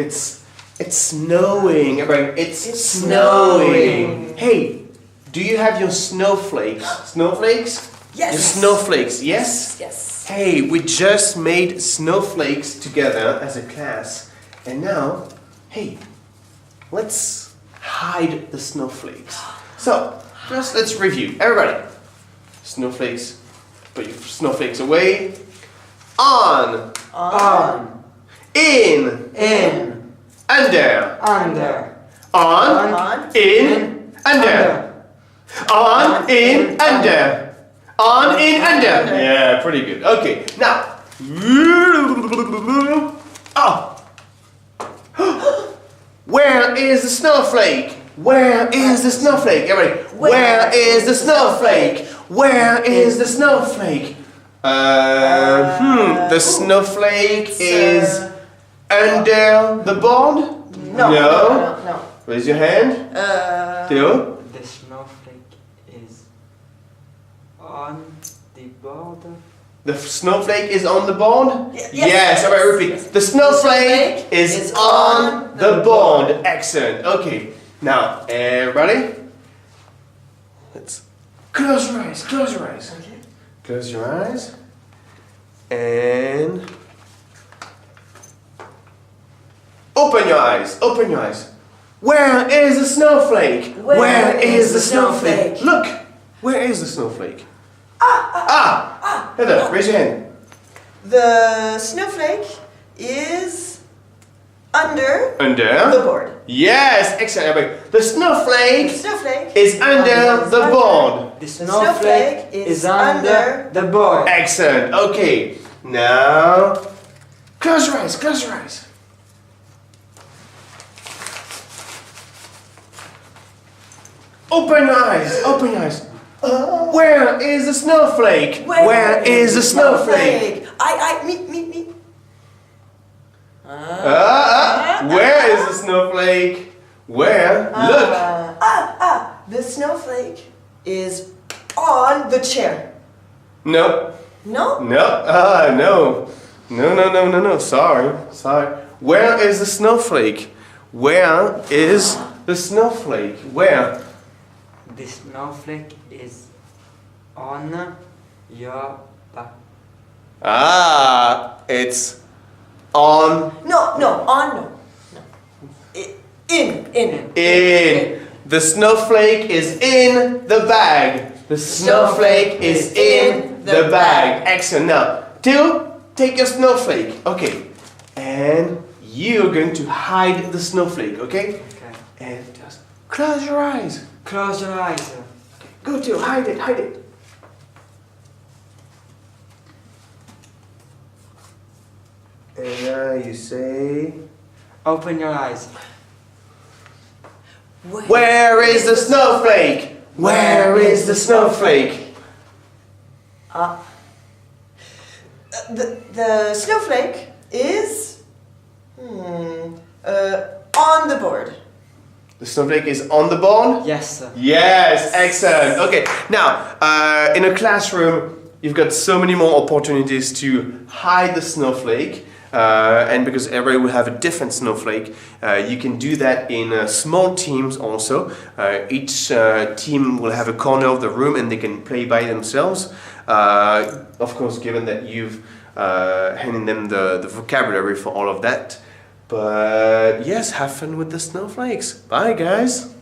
It's snowing. Everybody, it's snowing. Hey, do you have your snowflakes? Snowflakes? Yes. Your snowflakes, yes? Yes. Hey, we just made snowflakes together as a class. And now, hey, let's hide the snowflakes. So, first let's review. Everybody, snowflakes, put your snowflakes away. On. In. Under. On. In. Under. On. In. Under. On. In. Under. Yeah, pretty good. Okay, now. Oh. Where is the snowflake? Where is the snowflake? Everybody, where is the snowflake? Where is the snowflake? The snowflake is under the board? No. Raise your hand. Theo? The snowflake is on the board. The snowflake is on the board? Yes. All right, repeat. The snowflake is on the board. Excellent. Okay. Now, everybody, let's close your eyes. Close your eyes. Okay. Close your eyes. And open your eyes. Open your eyes. Where is the snowflake? Where is the snowflake? Look. Where is the snowflake? Heather, raise your hand. The snowflake is under Under the board. Yes, excellent. Everybody. The snowflake Is is under the board. The snowflake is under the board. Excellent. Okay. Now, close your eyes. Close your eyes. Open your eyes. Open your eyes. Where is the snowflake? Where is the snowflake? Me. Where is the snowflake? Where? Look. The snowflake is on the chair. No. No? No. No. Sorry. Where is the snowflake? Where is the snowflake? Where? The snowflake is on your back. It's on. No. In. The snowflake is in the bag. The snowflake is in the bag. Excellent. Now, Till, take your snowflake. Okay. And you're going to hide the snowflake, okay? Okay. And just close your eyes. Close your eyes. Go Till, hide it. And now you say, Open your eyes. where is the snowflake? Where is the snowflake? The snowflake is on the board. The snowflake is on the board? Yes, sir. Yes, excellent. Okay, now in a classroom, you've got so many more opportunities to hide the snowflake. And because everybody will have a different snowflake, you can do that in small teams also. Each team will have a corner of the room and they can play by themselves. Of course, given that you've handed them the vocabulary for all of that. But yes, have fun with the snowflakes. Bye, guys.